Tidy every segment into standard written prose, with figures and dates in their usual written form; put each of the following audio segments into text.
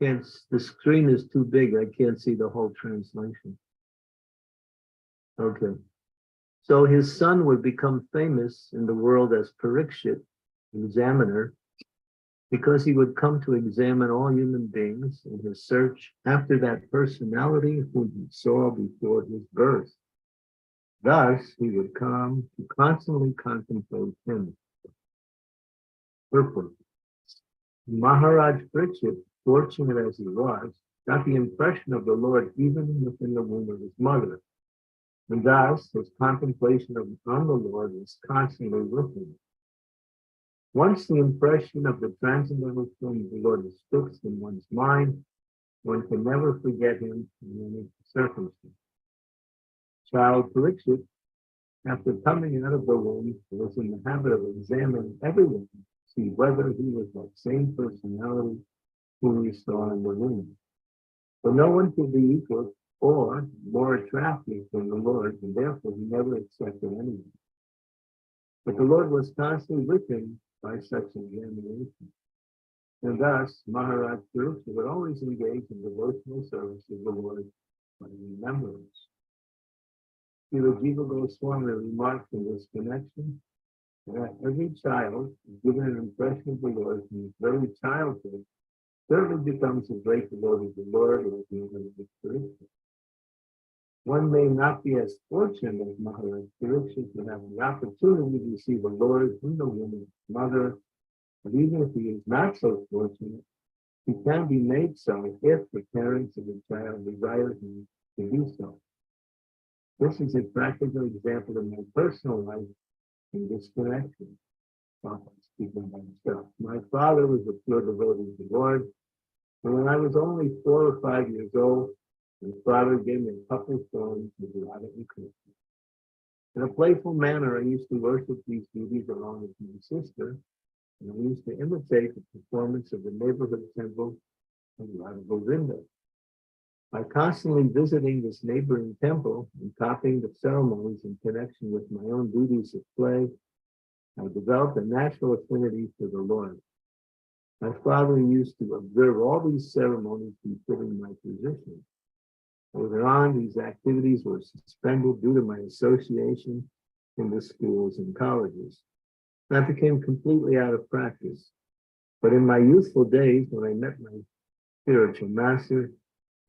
Can't, the screen is too big. I can't see the whole translation. Okay. So his son would become famous in the world as Parikshit, examiner, because he would come to examine all human beings in his search after that personality whom he saw before his birth. Thus, he would come to constantly contemplate him. Purport. Maharaj Parikshit, fortunate as he was, got the impression of the Lord even within the womb of his mother. And thus, his contemplation on the Lord was constantly with him. Once the impression of the transcendental form of the Lord is fixed in one's mind, one can never forget him in any circumstance. Child Parikshit, after coming out of the womb, was in the habit of examining everyone to see whether he was that same personality whom he saw in the womb. But no one could be equal or more attractive than the Lord, and therefore he never accepted anyone. But the Lord was constantly with him by such examination. And thus, Maharaj Parikshit would always engage in devotional service of the Lord by remembrance. Srila Jiva Goswami remarked in this connection that every child is given an impression of the Lord from his very childhood, certainly becomes a great devotee of the Lord or the Parikshit. One may not be as fortunate as Maharaj Parikshit to have the opportunity to see the Lord in the woman's mother, but even if he is not so fortunate, he can be made so if the parents of the child desire him to do so. This is a practical example of my personal life in this connection. Speaking by myself. My father was a pure devotee of the Lord, and when I was only 4 or 5 years old, my father gave me a couple of songs with Radha and Krishna. In a playful manner, I used to worship these deities along with my sister, and I used to imitate the performance of the neighborhood temple of Radha Govinda. By constantly visiting this neighboring temple and copying the ceremonies in connection with my own duties of play, I developed a natural affinity for the Lord. My father used to observe all these ceremonies befitting my position. Later on, these activities were suspended due to my association in the schools and colleges. And I became completely out of practice. But in my youthful days, when I met my spiritual master,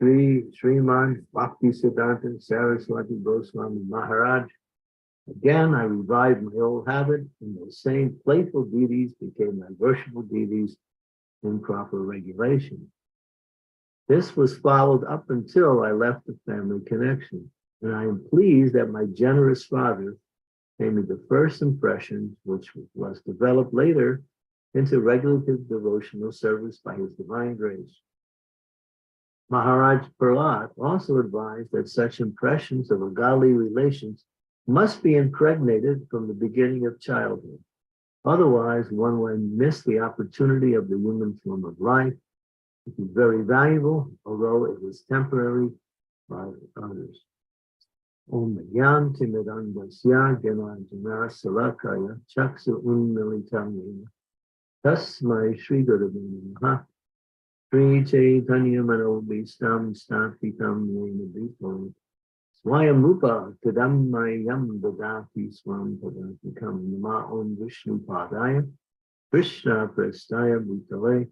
Sriman Bhaktisiddhanta Saraswati Goswami Maharaj, again I revived my old habit, and those same playful deities became my worshipful deities in proper regulation. This was followed up until I left the family connection, and I am pleased that my generous father gave me the first impression, which was developed later into regulative devotional service by his divine grace. Maharaj Prahlad also advised that such impressions of godly relations must be impregnated from the beginning of childhood. Otherwise, one will miss the opportunity of the human form of life. It is very valuable, although it is temporary by others. Om Yanti Medandasya Gananjana Salakaya Chaksu Unmilitamina Tasmai Sri Gurave Namaha Sri Chaitanya Manobhistam Sthapitam Yena Bhito Swayam Rupa Tadammayam Dadati Swam Padatikam Nama Om Vishnu Padaya Krishna Prestaya Bhutale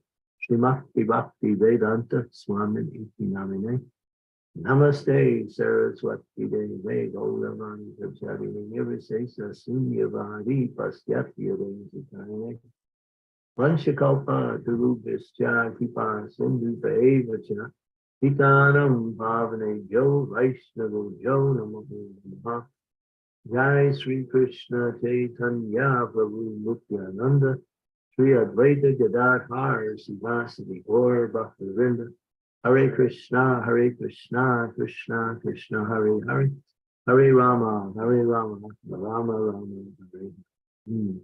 Srimati Bhakti Vedanta Swamin Iti Namine Namaste Saraswati Deve Gauravani Pacharine Nirvisesa Sunyavadi Pasyati Adenzitane Vanshakalpa Durubhischa Kipa Sindhu Vacha Hitanam Bhavane Jo Vaishnavo Jo Namo Namaha Jai Sri Krishna Chaitanya Prabhu Nityananda Sri Advaita Gadadhar Sivasadi Gaur Bhaktivinoda Hare Krishna, Krishna Krishna, Hare Hare, Hare Rama, Rama Rama, Hare Hare.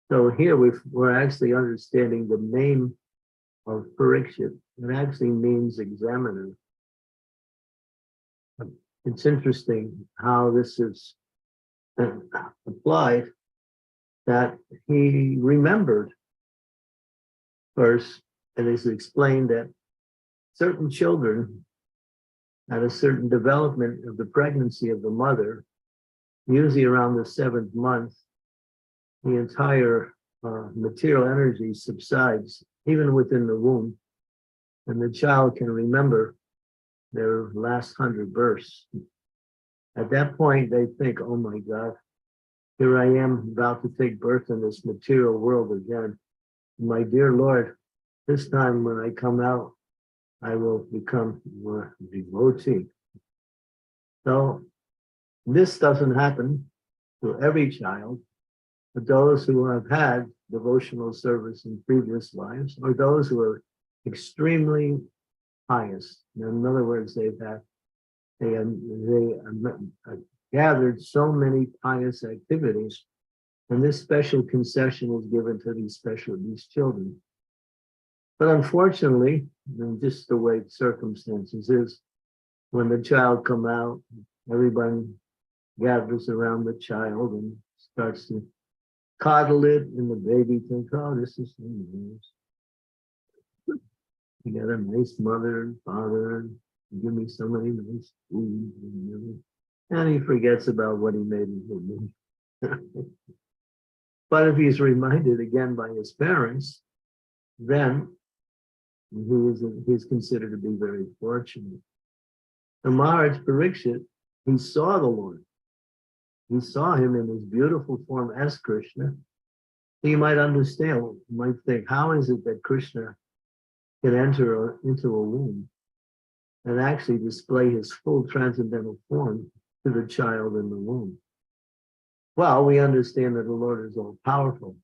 So here we're actually understanding the name of Parikshit. It actually means examiner. It's interesting how this is applied, that he remembered first it is explained that certain children at a certain development of the pregnancy of the mother, usually around the 7th month, the entire material energy subsides, even within the womb, and the child can remember their last 100 births. At that point, they think, oh my God, here I am about to take birth in this material world again. My dear Lord, this time when I come out, I will become more devotee. So this doesn't happen to every child, but those who have had devotional service in previous lives, or those who are extremely pious. In other words, they gathered so many pious activities, and this special concession is given to these children. But unfortunately, just the way circumstances is, when the child come out, everyone gathers around the child and starts to coddle it, and the baby thinks, oh, this is so nice. You got a nice mother and father, and give me so many nice food, and he forgets about what he made him do. But if he's reminded again by his parents, then he's considered to be very fortunate. The Maharaj Parikshit, he saw the Lord. He saw him in his beautiful form as Krishna. So you might understand, you might think, how is it that Krishna can enter into a womb and actually display his full transcendental form to the child in the womb? Well, we understand that the Lord is all powerful,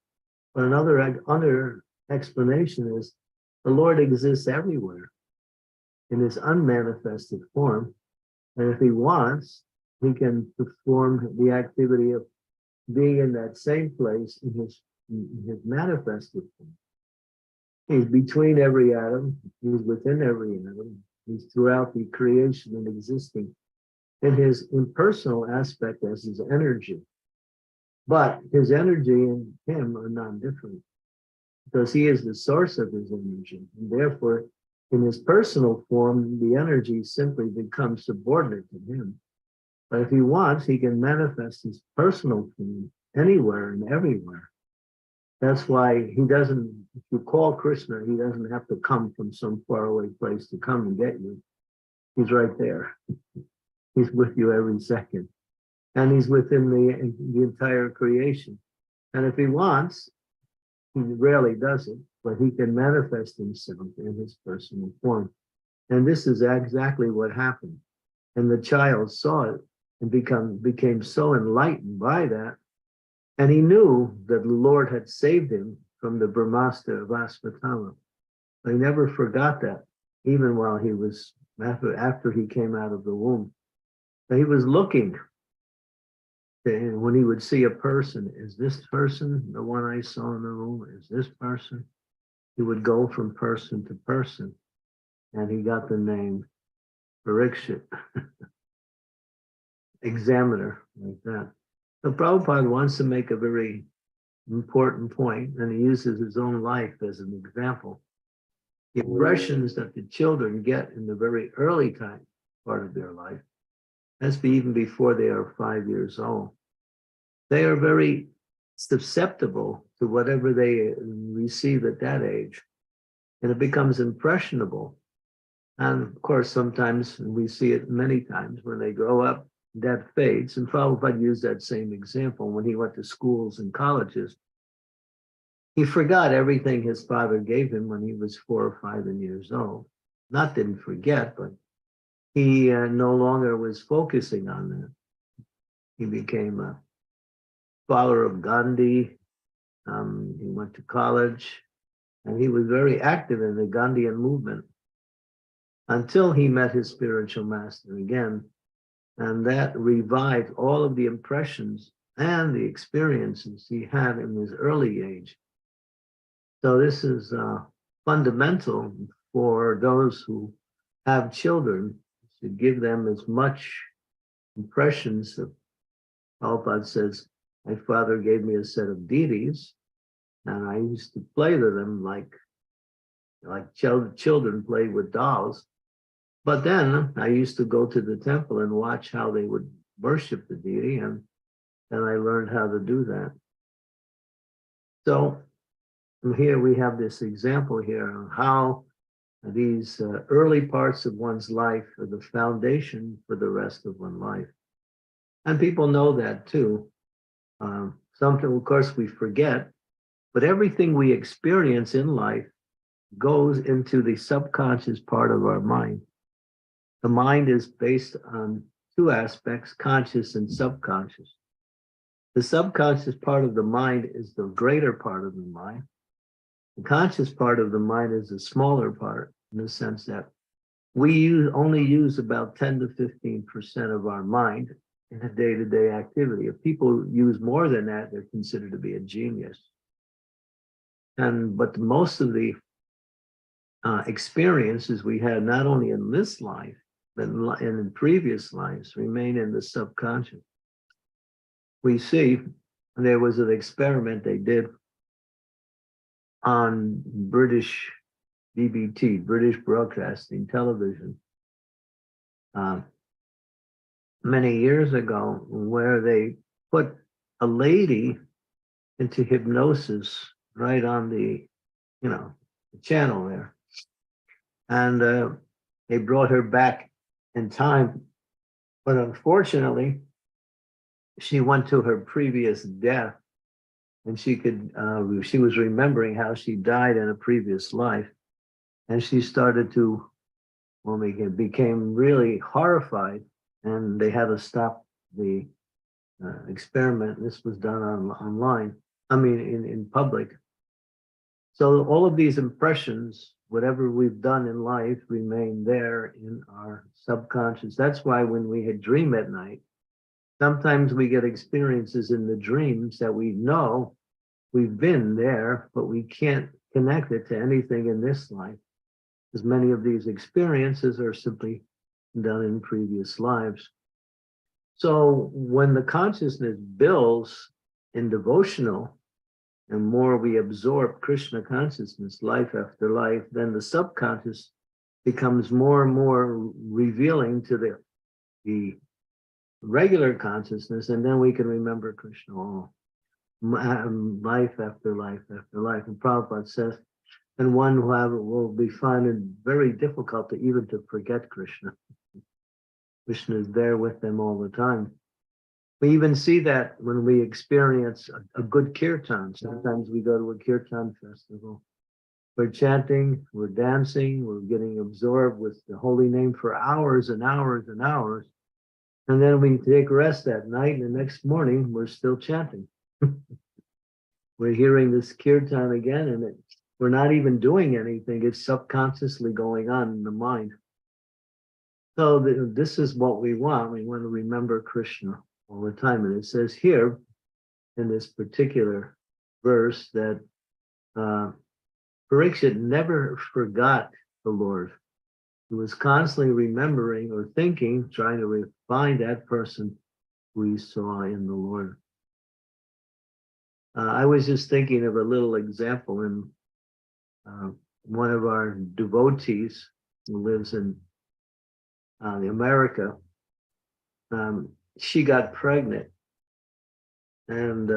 but another explanation is the Lord exists everywhere in his unmanifested form, and if he wants, he can perform the activity of being in that same place in his manifested form. He's between every atom, he's within every atom, he's throughout the creation and existing in his impersonal aspect as his energy. But his energy and him are non-different, because he is the source of his energy, and therefore in his personal form, the energy simply becomes subordinate to him. But if he wants, he can manifest his personal form anywhere and everywhere. That's why he doesn't, if you call Krishna, he doesn't have to come from some faraway place to come and get you. He's right there. He's with you every second. And he's within the entire creation. And if he wants, he rarely does it, but he can manifest himself in his personal form. And this is exactly what happened. And the child saw it and became so enlightened by that. And he knew that the Lord had saved him from the Brahmastra of Asvatthama. He never forgot that, even while he was, after he came out of the womb. He was looking, and when he would see a person, is this person the one I saw in the room? Is this person? He would go from person to person, and he got the name Parikshit, examiner, like that. So Prabhupada wants to make a very important point, and he uses his own life as an example. The impressions that the children get in the very early part of their life, that's even before they are 5 years old, they are very susceptible to whatever they receive at that age, and it becomes impressionable. And of course, sometimes, and we see it many times, when they grow up, that fades. And Prabhupada used that same example when he went to schools and colleges. He forgot everything his father gave him when he was 4 or 5 years old. Not didn't forget, but he no longer was focusing on that. He became a follower of Gandhi. He went to college, and he was very active in the Gandhian movement until he met his spiritual master again. And that revived all of the impressions and the experiences he had in his early age. So this is fundamental for those who have children, to give them as much impressions of. Prabhupada says, my father gave me a set of deities, and I used to play to them like like children play with dolls. But then I used to go to the temple and watch how they would worship the deity, and I learned how to do that. So here we have this example here of how these early parts of one's life are the foundation for the rest of one's life. And people know that too. Something, of course, we forget, but everything we experience in life goes into the subconscious part of our mind. The mind is based on two aspects, conscious and subconscious. The subconscious part of the mind is the greater part of the mind. The conscious part of the mind is the smaller part, in the sense that we only use about 10 to 15% of our mind in a day-to-day activity. If people use more than that, they're considered to be a genius. But most of the experiences we had, not only in this life, but in previous lives, remain in the subconscious. We see there was an experiment they did on British BBT, British Broadcasting Television, many years ago, where they put a lady into hypnosis right on the channel there. And they brought her back in time. But unfortunately, she went to her previous death, and she was remembering how she died in a previous life. And she started to, became really horrified, and they had to stop the experiment. This was done online, in public. So all of these impressions, whatever we've done in life, remain there in our subconscious. That's why when we dream at night, sometimes we get experiences in the dreams that we know we've been there, but we can't connect it to anything in this life, because many of these experiences are simply done in previous lives. So when the consciousness builds in devotional, and more we absorb Krishna consciousness life after life, then the subconscious becomes more and more revealing to the regular consciousness, and then we can remember Krishna all life after life after life. And Prabhupada says, and one who will be finding very difficult to forget Krishna. Krishna is there with them all the time. We even see that when we experience a good kirtan. Sometimes we go to a kirtan festival. We're chanting, we're dancing, we're getting absorbed with the holy name for hours and hours and hours. And then we take rest that night, and the next morning we're still chanting. We're hearing this kirtan again, and we're not even doing anything. It's subconsciously going on in the mind. So this is what we want. We want to remember Krishna all the time. And it says here in this particular verse that Parikshit never forgot the Lord. He was constantly remembering or thinking, trying to find that person who he saw in the Lord. I was just thinking of a little example in one of our devotees who lives in America. She got pregnant, and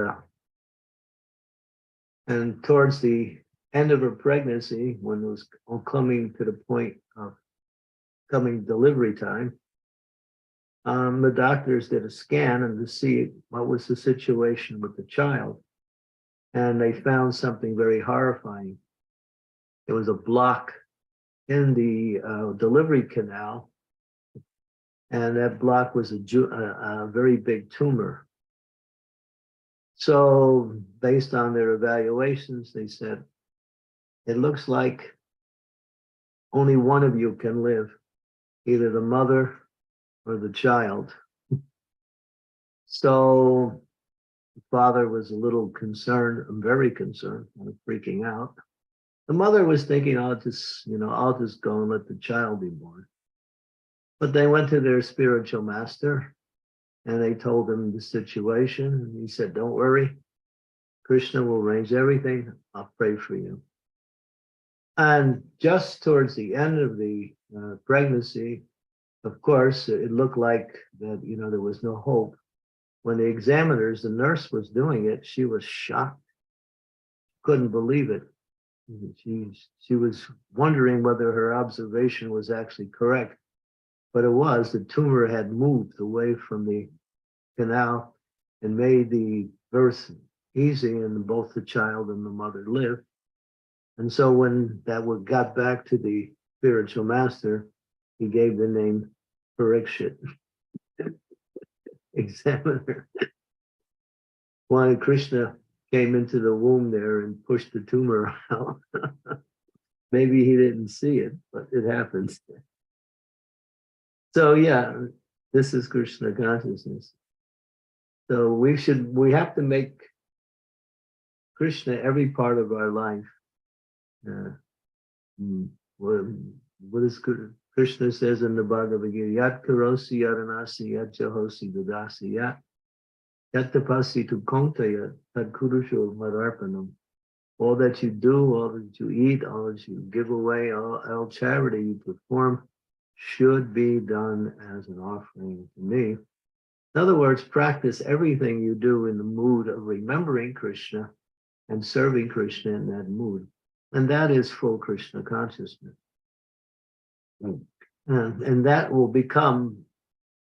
towards the end of her pregnancy, when it was coming to the point of coming delivery time, the doctors did a scan and to see what was the situation with the child, and they found something very horrifying. There was a block in the delivery canal, and that block was a very big tumor. So based on their evaluations, they said, it looks like only one of you can live, either the mother or the child. So the father was a little concerned, very concerned, kind of freaking out. The mother was thinking, I'll just go and let the child be born. But they went to their spiritual master and they told him the situation. And he said, don't worry, Krishna will arrange everything. I'll pray for you. And just towards the end of the pregnancy, of course, it looked like that, there was no hope. When the nurse was doing it, she was shocked, couldn't believe it. She was wondering whether her observation was actually correct, but it was. The tumor had moved away from the canal and made the birth easy, and both the child and the mother lived. And so when that got back to the spiritual master, he gave the name Parikshit, examiner. When Krishna came into the womb there and pushed the tumor out, maybe he didn't see it, but it happens. So yeah, this is Krishna consciousness. So we have to make Krishna every part of our life. What is Krishna says in the Bhagavad Gita? Yat karosi yaranasi yat jahosi dadasi yat tapasi tu kontaya tad kurusho madarpanam. All that you do, all that you eat, all that you give away, all charity you perform should be done as an offering to me. In other words, practice everything you do in the mood of remembering Krishna and serving Krishna in that mood. And that is full Krishna consciousness. And that will become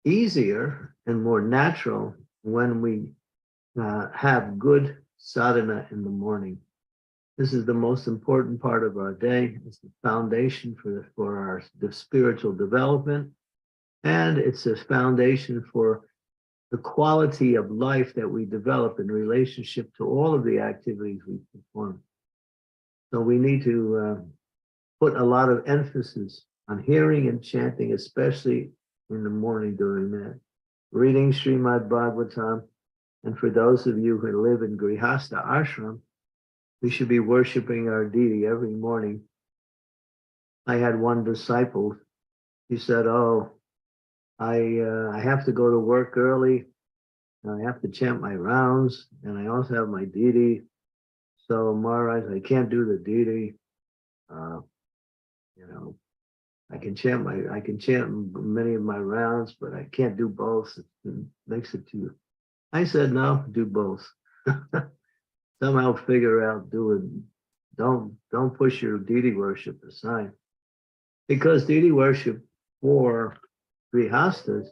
easier and more natural when we have good sadhana in the morning. This is the most important part of our day. It's the foundation for our spiritual development. And it's a foundation for the quality of life that we develop in relationship to all of the activities we perform. So we need to put a lot of emphasis on hearing and chanting, especially in the morning during that. Reading Srimad Bhagavatam. And for those of you who live in Grihastha ashram, we should be worshiping our deity every morning. I had one disciple, he said, oh, I have to go to work early, and I have to chant my rounds, and I also have my deity. So Maharaj, I can't do the deity. I can chant many of my rounds, but I can't do both. It makes it too. I said, no, do both. Somehow figure out, do it. Don't push your deity worship aside. Because deity worship for grihastas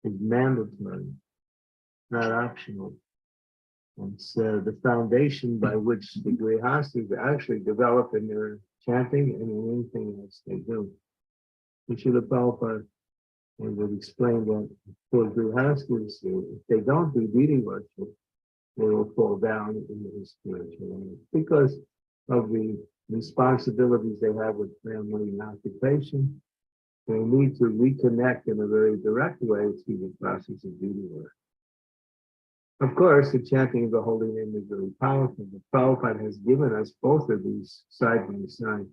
is mandatory, not optional. And so the foundation by which the grihastas actually develop in their chanting and in anything else they do. And Srila Prabhupada would explain that for grihastas, if they don't do deity worship, they will fall down into the spiritual life because of the responsibilities they have with family and occupation. They need to reconnect in a very direct way through the process of duty work. Of course, the chanting of the holy name is very powerful. The Prabhupada has given us both of these side by side.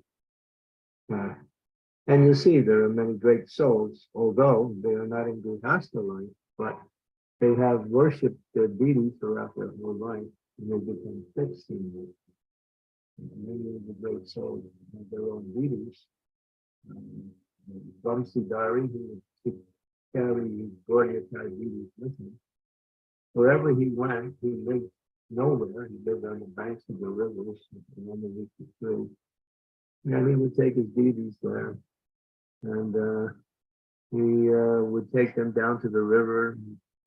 And you see, there are many great souls, although they are not in Grihastha life, but they have worshipped their deity throughout their whole life, and they become fixed in it. Many of the great souls have their own deities. Vamsidhari, who would carry his Gauriya deities with him. Wherever he went, he lived nowhere. He lived on the banks of the rivers and underneath the trees. And he would take his deities there, and he would take them down to the river.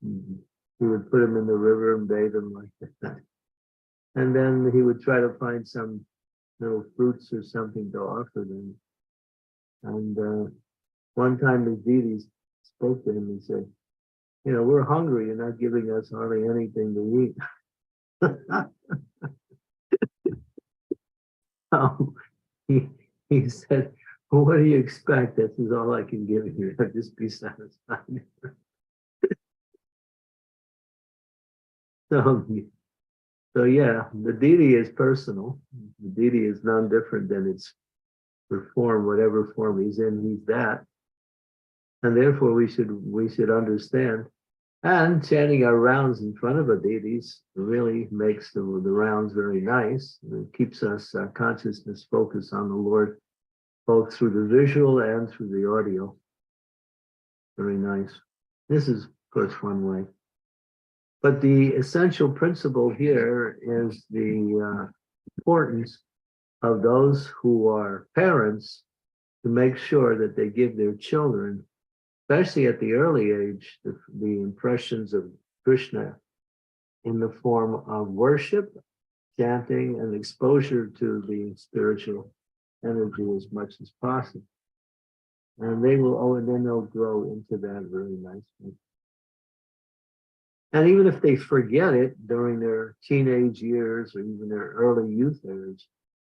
He would put them in the river and bathe them like that. And then he would try to find some little fruits or something to offer them. And one time his deities spoke to him and said, we're hungry. You're not giving us hardly anything to eat. So he said, well, what do you expect? This is all I can give you. Just be satisfied. So yeah, the deity is personal. The deity is none different than its form, whatever form he's in, he's that. And therefore we should understand And chanting our rounds in front of the deities really makes the rounds very nice. It keeps us consciousness focused on the Lord, both through the visual and through the audio. Very nice. This is, of course, one way. But the essential principle here is the importance of those who are parents to make sure that they give their children, especially at the early age, the impressions of Krishna in the form of worship, chanting, and exposure to the spiritual energy as much as possible. And they will, and then they'll grow into that very nicely. And even if they forget it during their teenage years or even their early youth age,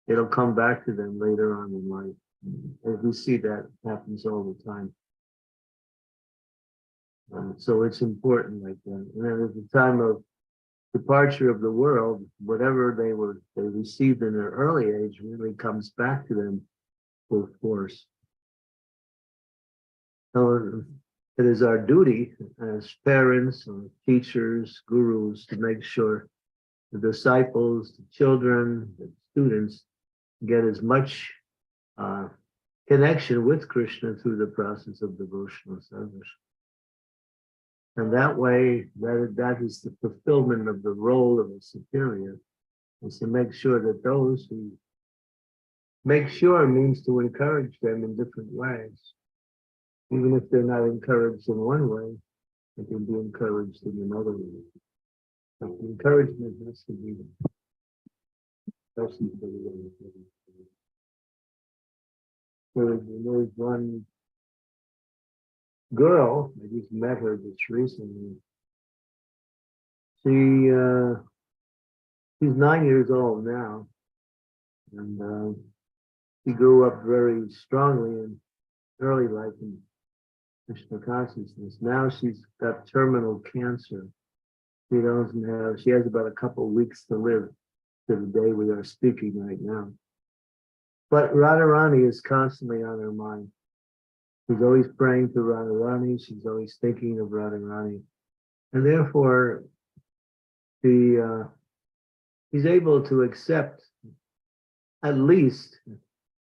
it'll come back to them later on in life. And we see that happens all the time. So it's important like that. And then at the time of departure of the world, whatever they received in their early age really comes back to them full force. So it is our duty as parents or teachers, gurus, to make sure the disciples, the children, the students get as much connection with Krishna through the process of devotional service. And that way, that is the fulfillment of the role of a superior, is to make sure that those who make sure means to encourage them in different ways. Even if they're not encouraged in one way, they can be encouraged in another way. But the encouragement has to be especially for the young. There's one girl, I just met her just recently. She's 9 years old now, and she grew up very strongly in early life in Krishna consciousness. Now she's got terminal cancer. She has about a couple of weeks to live to the day we are speaking right now. But Radharani is constantly on her mind. She's always praying to Radharani. She's always thinking of Radharani. And therefore, she's able to accept, at least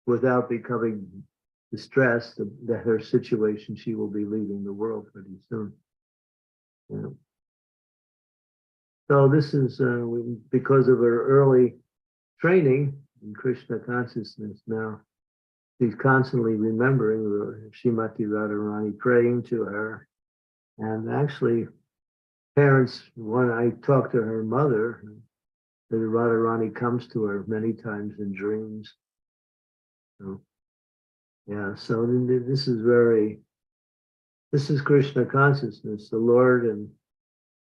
without becoming distressed, that her situation, she will be leaving the world pretty soon. Yeah. So this is because of her early training in Krishna consciousness now. She's constantly remembering Srimati Radharani, praying to her. And actually, parents, when I talk to her mother, the Radharani comes to her many times in dreams. So, yeah, so this is Krishna consciousness, the Lord, and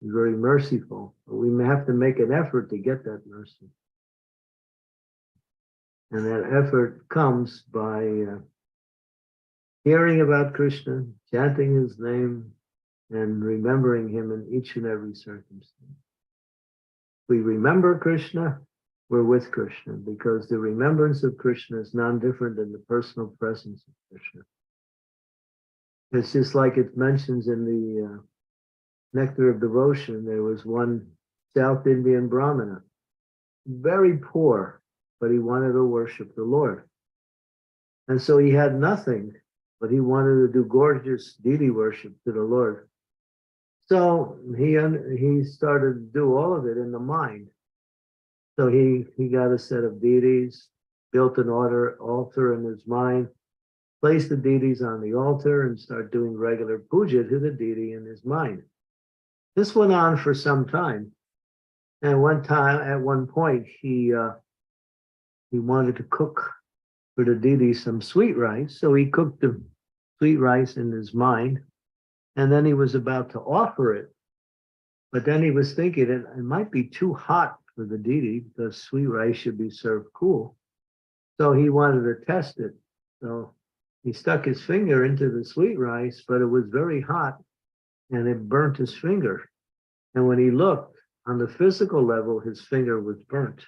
is very merciful. But we may have to make an effort to get that mercy. And that effort comes by hearing about Krishna, chanting his name, and remembering him in each and every circumstance. We remember Krishna, we're with Krishna, because the remembrance of Krishna is non-different than the personal presence of Krishna. It's just like it mentions in the Nectar of Devotion. There was one South Indian Brahmana, very poor, but he wanted to worship the Lord. And so he had nothing, but he wanted to do gorgeous deity worship to the Lord. So he started to do all of it in the mind. So he got a set of deities, built an altar in his mind, placed the deities on the altar, and started doing regular puja to the deity in his mind. This went on for some time. And at one point, he wanted to cook for the deity some sweet rice. So he cooked the sweet rice in his mind, and then he was about to offer it. But then he was thinking it might be too hot for the deity, because sweet rice should be served cool. So he wanted to test it. So he stuck his finger into the sweet rice, but it was very hot, and it burnt his finger. And when he looked, on the physical level, his finger was burnt.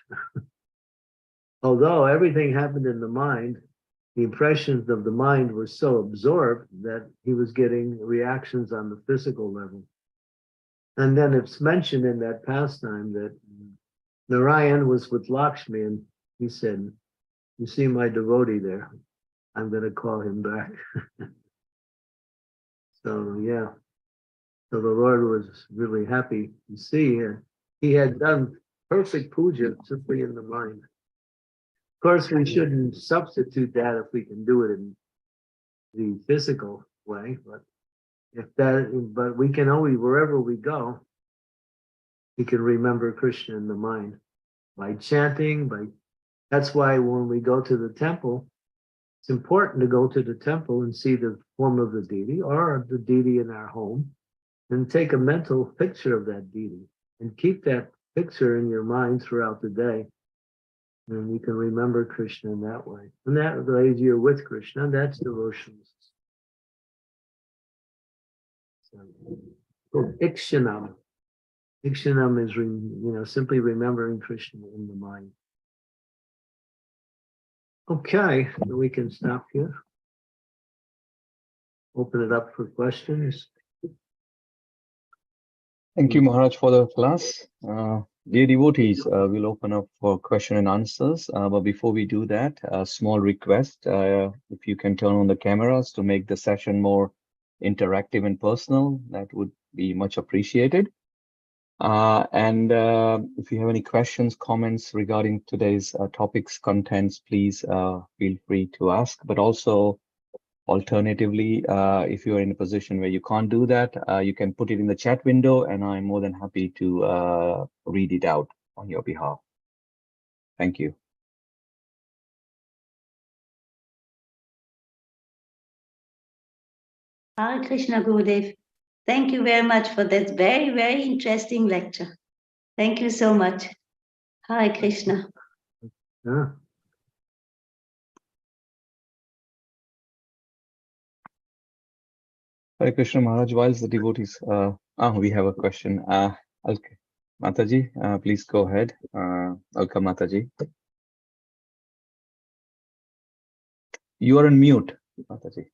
Although everything happened in the mind, the impressions of the mind were so absorbed that he was getting reactions on the physical level. And then it's mentioned in that pastime that Narayan was with Lakshmi and he said, "You see my devotee there, I'm going to call him back." So, yeah. So the Lord was really happy to see. He had done perfect puja simply in the mind. Of course, we shouldn't substitute that if we can do it in the physical way, but we can always, wherever we go, we can remember Krishna in the mind by chanting, that's why when we go to the temple, it's important to go to the temple and see the form of the deity or the deity in our home and take a mental picture of that deity and keep that picture in your mind throughout the day. And you can remember Krishna in that way. And that way you're with Krishna, that's devotion. So, Ikshanam. Ikshanam is, simply remembering Krishna in the mind. Okay, we can stop here. Open it up for questions. Thank you, Maharaj, for the class. Dear devotees, we'll open up for question and answers. But before we do that, a small request. If you can turn on the cameras to make the session more interactive and personal, that would be much appreciated. And if you have any questions, comments regarding today's topics, contents, please feel free to ask. But also, alternatively, if you're in a position where you can't do that, you can put it in the chat window, and I'm more than happy to read it out on your behalf. Thank you. Hare Krishna, Gurudev. Thank you very much for that very, very interesting lecture. Thank you so much. Hare Krishna. Yeah. Hare Krishna, Maharaj. Whilst the devotees, we have a question. Okay, Mataji, please go ahead. Welcome, Mataji. You are on mute, Mataji.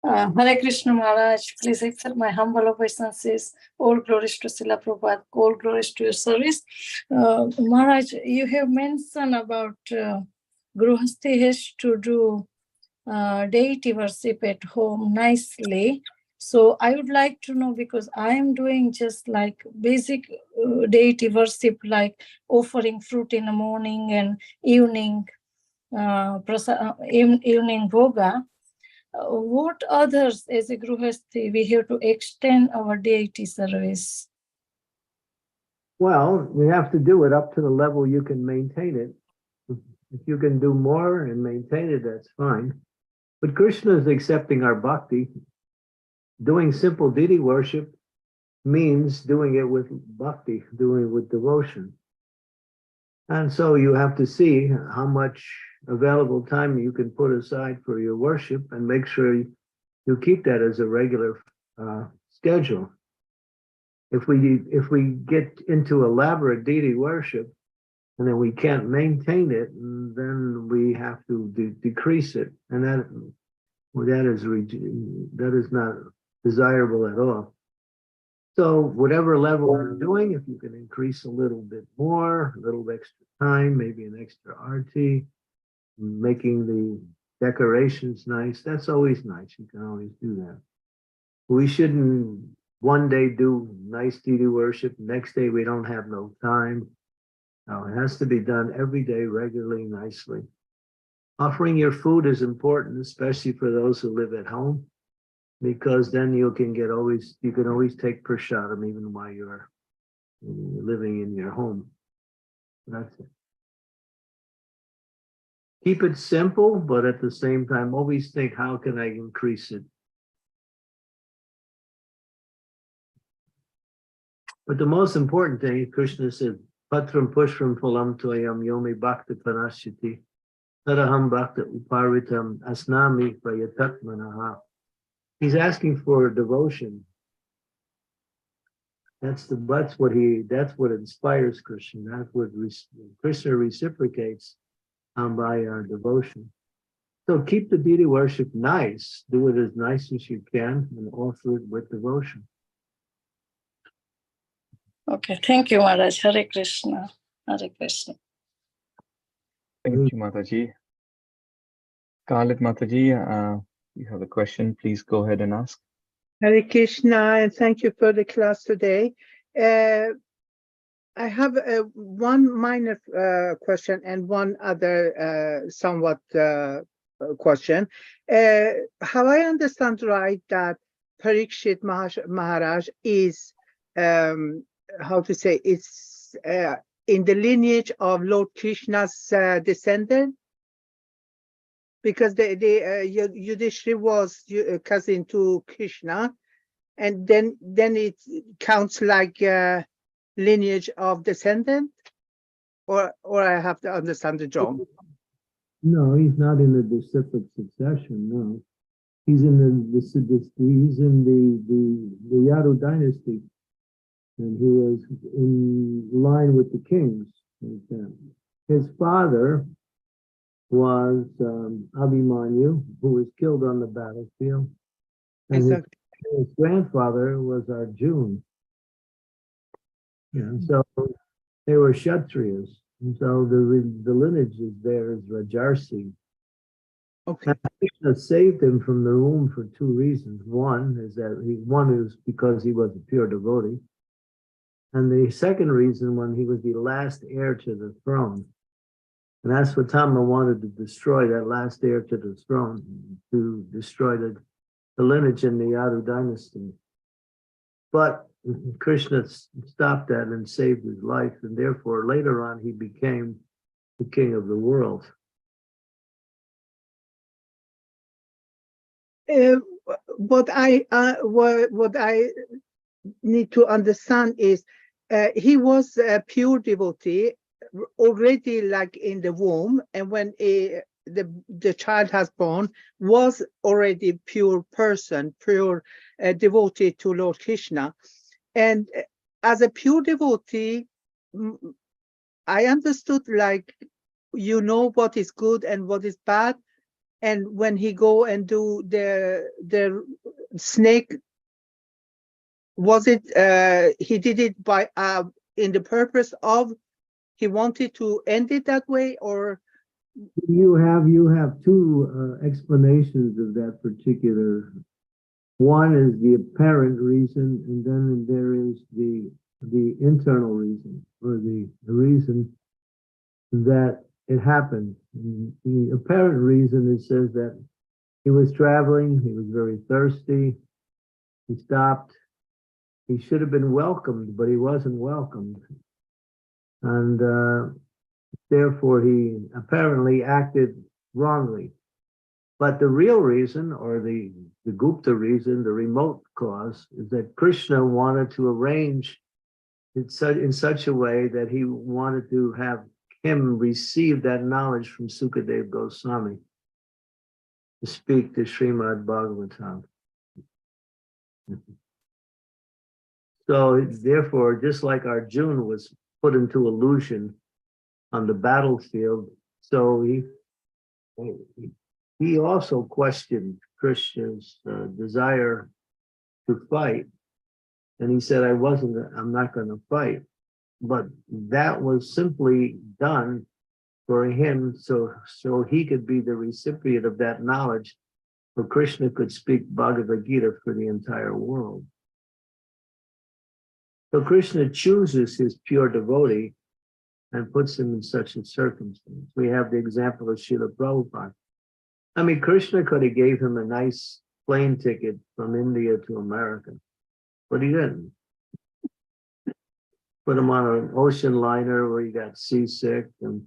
Hare Krishna Maharaj, please accept my humble obeisances. All glories to Srila Prabhupada, all glories to your service. Maharaj, you have mentioned about Gruhasti has to do deity worship at home nicely. So I would like to know, because I am doing just like basic deity worship, like offering fruit in the morning and evening, evening bhoga. What others as a Gruhasti we have to extend our deity service? Well, we have to do it up to the level you can maintain it. If you can do more and maintain it, that's fine. But Krishna is accepting our bhakti. Doing simple deity worship means doing it with bhakti, doing it with devotion. And so you have to see how much available time you can put aside for your worship and make sure you keep that as a regular schedule. If we get into elaborate deity worship and then we can't maintain it, then we have to decrease it, and that is not desirable at all. So whatever level you're doing, if you can increase a little bit more, a little extra time, maybe an extra arti, making the decorations nice, that's always nice. You can always do that. We shouldn't one day do nice deity worship, next day we don't have no time. No, it has to be done every day, regularly, nicely. Offering your food is important, especially for those who live at home, because then you can always take prasadam even while you're living in your home. That's it. Keep it simple, but at the same time, always think, how can I increase it? But the most important thing, Krishna said, Patram pushram phalam toyam yomi bhakti panashyati taraham bhakti uparitam asnami prayatatmanaha. He's asking for devotion. That's what inspires Krishna. That's what Krishna reciprocates by our devotion. So keep the deity worship nice. Do it as nice as you can and offer it with devotion. Okay, thank you, Maharaj. Hare Krishna. Hare Krishna. Thank you, Mataji. Scarlett Mataji, you have a question. Please go ahead and ask. Hare Krishna, and thank you for the class today. I have one minor question and one other somewhat question. Have I understand right that Parikshit Maharaj is, how to say, it's in the lineage of Lord Krishna's descendant? Because the Yudhishthira was cousin to Krishna, and then it counts like lineage of descendant, or I have to understand it wrong. No, he's not in the disciplic succession. No, he's in the Yadu dynasty, and he is in line with the kings. His father was Abhimanyu, who was killed on the battlefield, and Exactly. his grandfather was Arjuna. Yeah, so they were Kshatriyas, and so the lineage is there is Rajarsi. Okay. Krishna saved him from the womb for two reasons. One is because he was a pure devotee, and the second reason, when he was the last heir to the throne. And that's what Tama wanted to destroy, that last heir to the throne, to destroy the lineage in the Yadu dynasty. But Krishna stopped that and saved his life, and therefore later on he became the king of the world. What I need to understand is he was a pure devotee already, like in the womb, and when the child has born, was already pure person, pure devotee to Lord Krishna. And as a pure devotee, I understood, like, you know what is good and what is bad. And when he go and do the snake, was it he did it by in the purpose of he wanted to end it that way, or? You have two explanations of that particular. One is the apparent reason, and then there is the internal reason, or the reason that it happened. The apparent reason, it says that he was traveling, he was very thirsty, he stopped, he should have been welcomed, but he wasn't welcomed. And therefore he apparently acted wrongly. But the real reason, or the Gupta reason, the remote cause, is that Krishna wanted to arrange it in such a way that he wanted to have him receive that knowledge from Sukadev Goswami to speak to Srimad Bhagavatam. So therefore, just like Arjuna was put into illusion on the battlefield, so he also questioned Krishna's desire to fight. And he said, I'm not going to fight. But that was simply done for him so he could be the recipient of that knowledge, so Krishna could speak Bhagavad Gita for the entire world. So Krishna chooses his pure devotee and puts him in such a circumstance. We have the example of Srila Prabhupada. I mean, Krishna could have gave him a nice plane ticket from India to America, but he didn't. Put him on an ocean liner where he got seasick and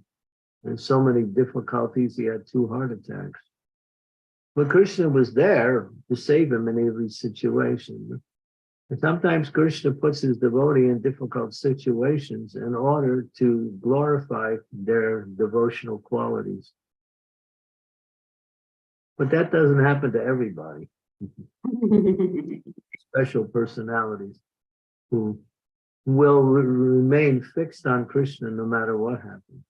so many difficulties, he had 2 heart attacks. But Krishna was there to save him in every situation. And sometimes Krishna puts his devotee in difficult situations in order to glorify their devotional qualities. But that doesn't happen to everybody. Special personalities who will remain fixed on Krishna no matter what happens.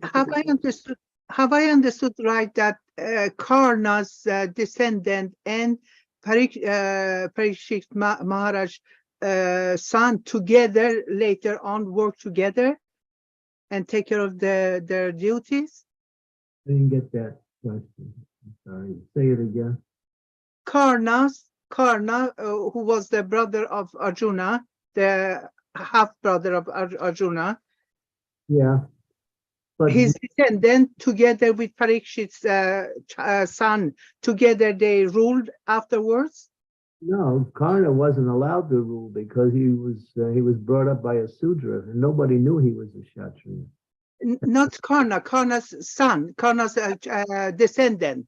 Have I understood right that Karna's descendant and Parikshit Maharaj son together later on work together and take care of their duties? I didn't get that question. I'm sorry. Say it again. Karna, who was the brother of Arjuna, the half brother of Arjuna, Yeah. But his descendant together with Parikshit's son, together they ruled afterwards? no, Karna wasn't allowed to rule because he was brought up by a Sudra and nobody knew he was a Kshatriya. Not Karna's son, Karna's descendant.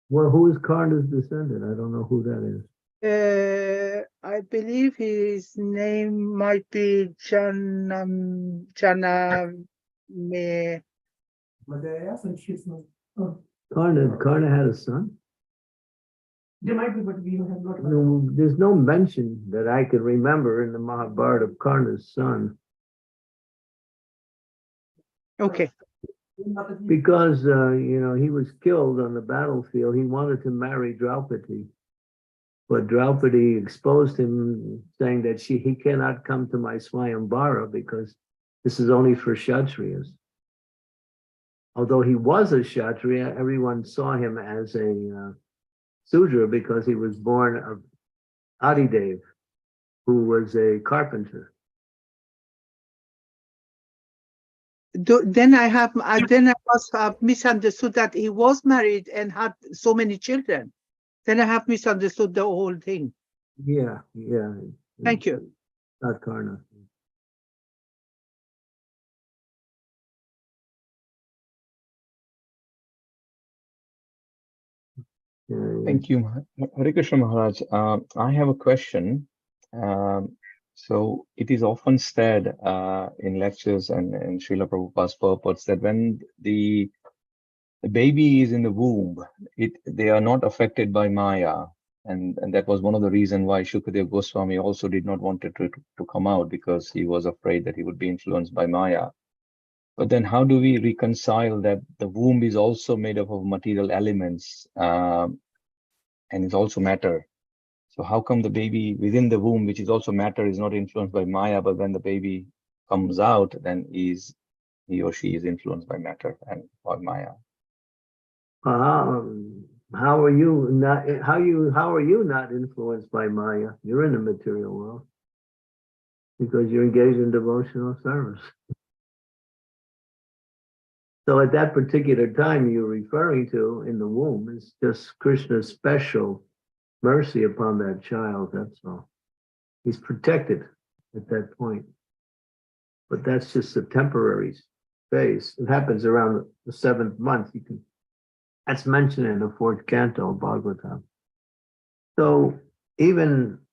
Well, who is Karna's descendant? I don't know who that is. I believe his name might be Janame. Karna had a son? There might be, but we have not. No, there's no mention that I can remember in the Mahabharata of Karna's son, Okay. because he was killed on the battlefield. He wanted to marry Draupadi, but Draupadi exposed him, saying that he cannot come to my Swayambara because this is only for Kshatriyas. Although he was a Kshatriya, everyone saw him as a Sudra because he was born of Adidev, who was a carpenter. Then I must have misunderstood that he was married and had so many children. Then I have misunderstood the whole thing. Yeah. Thank you. Not Karna. Yeah. Thank you, Hare Krishna Maharaj. I have a question. So it is often said in lectures and in Srila Prabhupada's purports that when the baby is in the womb, they are not affected by Maya. And that was one of the reasons why Shukadeva Goswami also did not want it to come out, because he was afraid that he would be influenced by Maya. But then how do we reconcile that the womb is also made up of material elements and it's also matter? So how come the baby within the womb, which is also matter, is not influenced by Maya, but when the baby comes out, then he or she is influenced by matter and by Maya? How are you not influenced by Maya? You're in the material world because you're engaged in devotional service. So at that particular time you're referring to in the womb is just Krishna's special mercy upon that child, that's all. He's protected at that point. But that's just a temporary phase. It happens around the 7th month. That's mentioned in the 4th canto of Bhagavatam. So even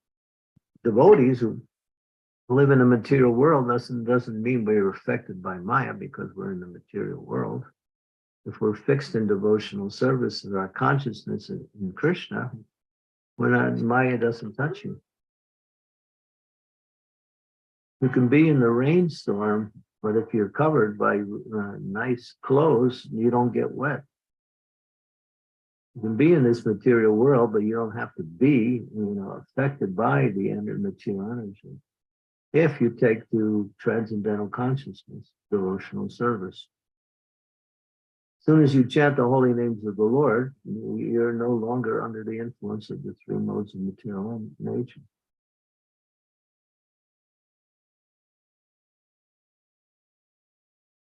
devotees who live in the material world doesn't mean we're affected by Maya because we're in the material world. If we're fixed in devotional service and our consciousness in Krishna, Maya doesn't touch you. You can be in the rainstorm, but if you're covered by nice clothes, you don't get wet. You can be in this material world, but you don't have to be, affected by the material energy if you take to transcendental consciousness, devotional service. As soon as you chant the holy names of the Lord, you're no longer under the influence of the 3 modes of material nature.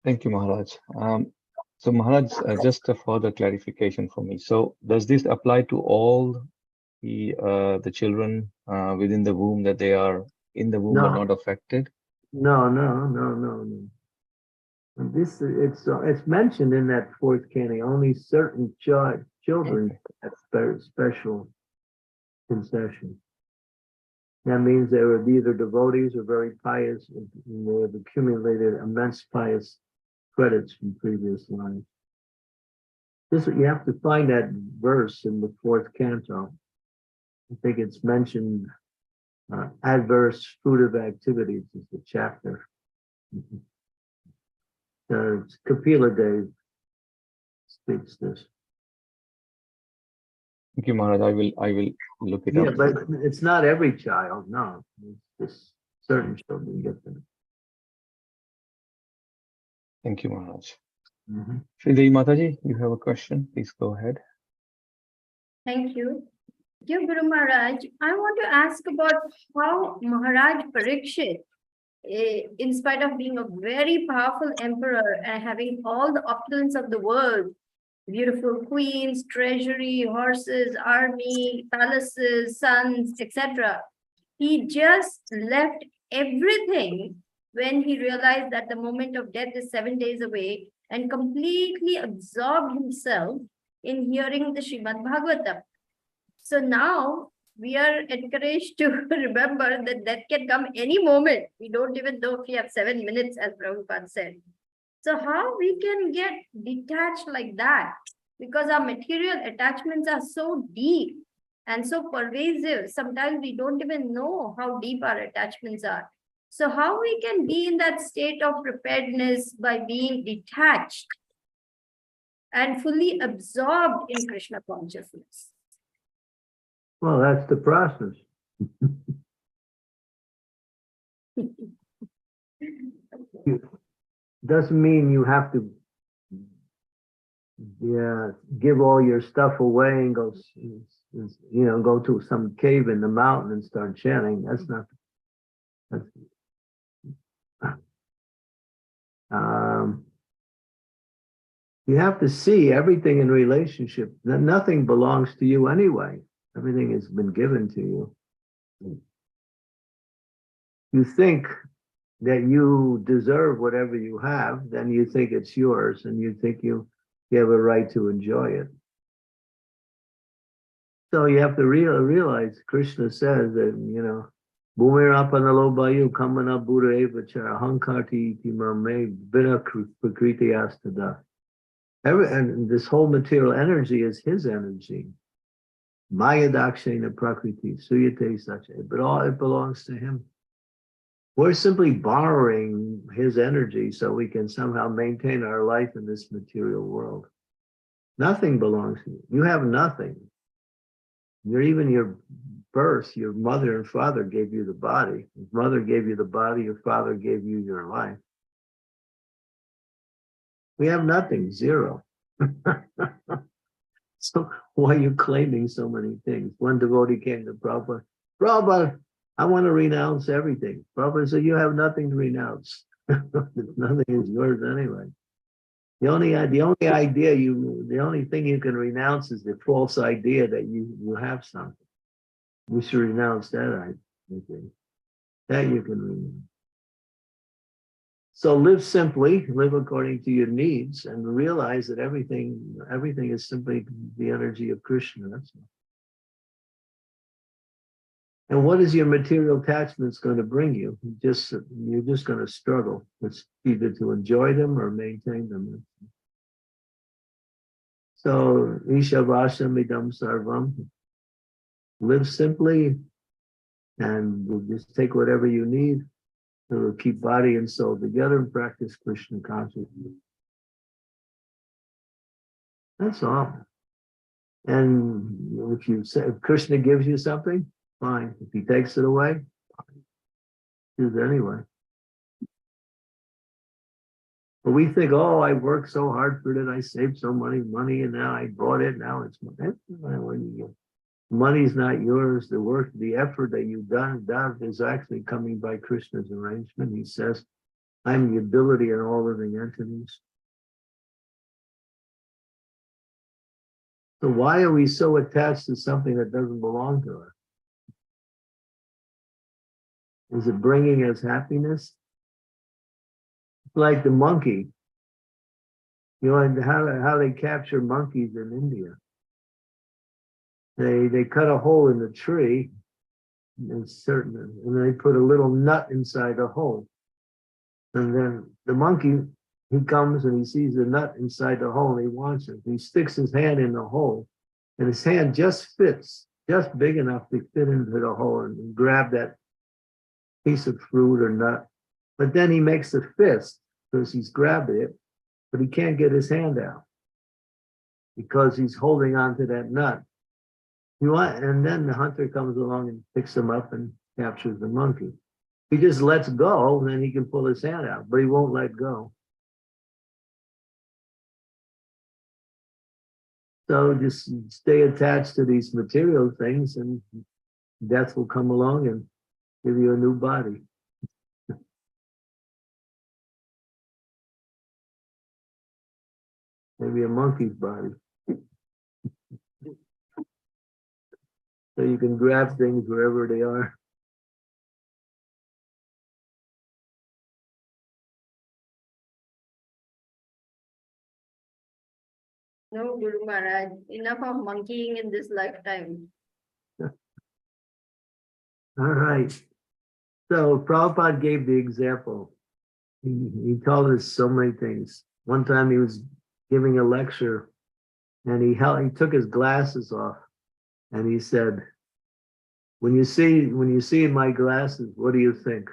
Thank you, Maharaj. So Maharaj, just a further clarification for me. So does this apply to all the children within the womb, that they are in the womb but not affected? No. It's mentioned in that 4th canto. Only certain children have special concession. That means they were either devotees or very pious, and they have accumulated immense pious credits from previous lives. You have to find that verse in the 4th canto. I think it's mentioned. Adverse fruitive activities is the chapter. Kapila Dev speaks this. Thank you, Maharaj. I will look it Yeah, up. but it's not every child, no. It's just certain children get them. Thank you, Maharaj. Mhm. Sridevi Mataji, you have a question? Please go ahead. Thank you. Dear Guru Maharaj, I want to ask about how Maharaj Parikshit, in spite of being a very powerful emperor and having all the opulence of the world, beautiful queens, treasury, horses, army, palaces, sons, etc., he just left everything when he realized that the moment of death is 7 days away and completely absorbed himself in hearing the Srimad Bhagavatam. So now we are encouraged to remember that death can come any moment. We don't even know if we have 7 minutes, as Prabhupada said. So how we can get detached like that? Because our material attachments are so deep and so pervasive. Sometimes we don't even know how deep our attachments are. So how we can be in that state of preparedness by being detached and fully absorbed in Krishna consciousness? Well, that's the process. Doesn't mean you have to give all your stuff away and go, go to some cave in the mountain and start chanting. That's not. You have to see everything in relationship. That nothing belongs to you anyway. Everything has been given to you. You think that you deserve whatever you have, then you think it's yours, and you think you have a right to enjoy it. So you have to realize, Krishna says that, Bhumirapana bayu kamana buddha evachara hankarti iti mame bina prakriti astada. And this whole material energy is his energy. Maya dakshena prakriti suyate sache. But all it belongs to him. We're simply borrowing his energy so we can somehow maintain our life in this material world. Nothing belongs to you. You have nothing. Even your birth, your mother and father gave you the body. Your mother gave you the body, your father gave you your life. We have nothing, zero. So why are you claiming so many things? One devotee came to Prabhupada. Prabhupada, I want to renounce everything. Prabhupada said, you have nothing to renounce. Nothing is yours anyway. The only thing you can renounce is the false idea that you have something. We should renounce that idea. That you can renounce. So live simply, live according to your needs, and realize that everything is simply the energy of Krishna. That's all. And what is your material attachments going to bring you? You're just going to struggle. It's either to enjoy them or maintain them. So Ishavasham idam sarvam. Live simply, and we'll just take whatever you need. We'll keep body and soul together and practice Krishna consciousness. That's all. And if Krishna gives you something, fine. If he takes it away, fine. Choose anyway. But we think, oh, I worked so hard for it. I saved so much money, and now I bought it. Now it's mine. Money's not yours. The work, the effort that you've done is actually coming by Krishna's arrangement. He says, I'm the ability in all living entities. So why are we so attached to something that doesn't belong to us? Is it bringing us happiness? Like the monkey. And how they capture monkeys in India. They cut a hole in the tree, and they put a little nut inside the hole. And then the monkey, he comes and he sees the nut inside the hole and he wants it. He sticks his hand in the hole, and his hand just fits, just big enough to fit into the hole and grab that piece of fruit or nut. But then he makes a fist because he's grabbed it, but he can't get his hand out because he's holding on to that nut. And then the hunter comes along and picks him up and captures the monkey. If he just lets go, then he can pull his hand out, but he won't let go. So just stay attached to these material things, and death will come along and give you a new body. Maybe a monkey's body. So you can grab things wherever they are. No, Guru Maharaj, enough of monkeying in this lifetime. All right. So Prabhupada gave the example. He told us so many things. One time he was giving a lecture and he took his glasses off and he said, when you see my glasses, what do you think?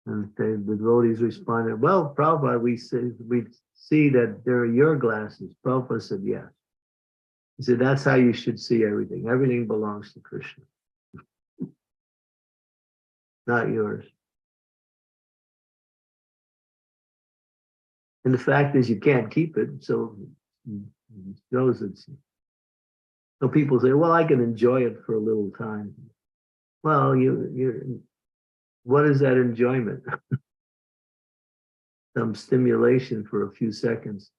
And the devotees responded, well, Prabhupada, we see that they're your glasses. Prabhupada said, yes. He said, that's how you should see everything. Everything belongs to Krishna, not yours. And the fact is you can't keep it, so it shows it's. So people say, well, I can enjoy it for a little time. Well, what is that enjoyment? Some stimulation for a few seconds.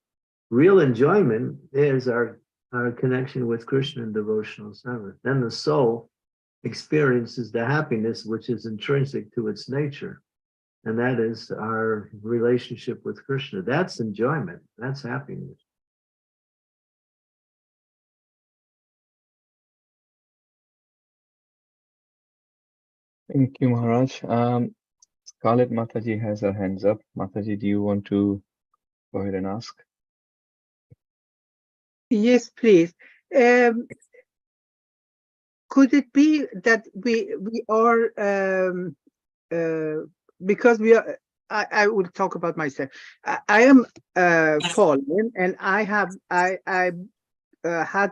Real enjoyment is our connection with Krishna and devotional service. Then the soul experiences the happiness which is intrinsic to its nature. And that is our relationship with Krishna. That's enjoyment. That's happiness. Thank you, Maharaj. Scarlett Mataji has her hands up. Mataji, do you want to go ahead and ask? Yes, please. Could it be that we are because we are? I will talk about myself. I am fallen, and I had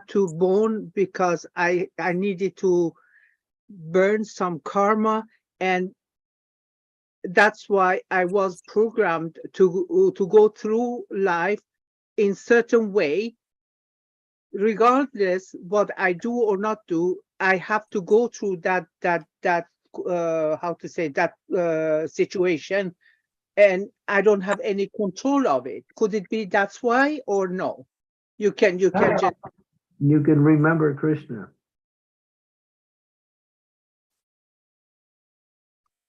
to born because I needed to burn some karma, and that's why I was programmed to go through life in certain way. Regardless what I do or not do, I have to go through that how to say that situation, and I don't have any control of it. Could it be that's why, or no? You can just You can remember Krishna.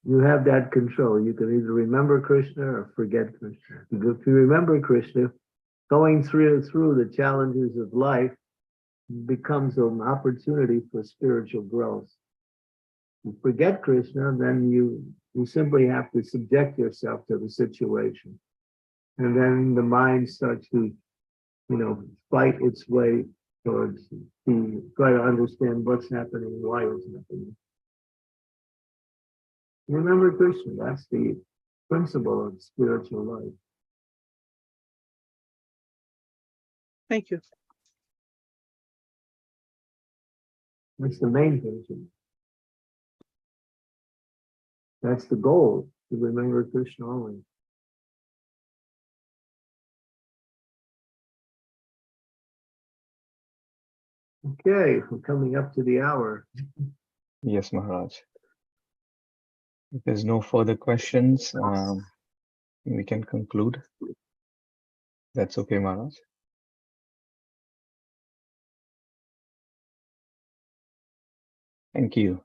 You have that control. You can either remember Krishna or forget Krishna. If you remember Krishna, going through the challenges of life becomes an opportunity for spiritual growth. You forget Krishna, then you simply have to subject yourself to the situation. And then the mind starts to, fight its way towards to try to understand what's happening, why it's happening. Remember Krishna, that's the principle of spiritual life. Thank you. That's the main principle. That's the goal, to remember Krishna only. Okay, we're coming up to the hour. Yes, Maharaj. If there's no further questions, we can conclude. That's okay, Maharaj. Thank you.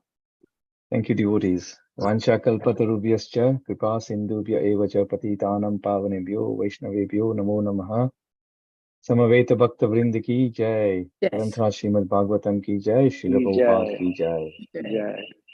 Thank you, devotees. Vancha kalpatarubhyascha kripa sindhubhya eva cha patitanam pavanebhyo vaishnavebhyo namo namaha. Samaveta Bhakta Vrinda ki jai. Yes. Granthra Srimad Bhagavatam ki jai. Srila Prabhupada ki jai. Yeah.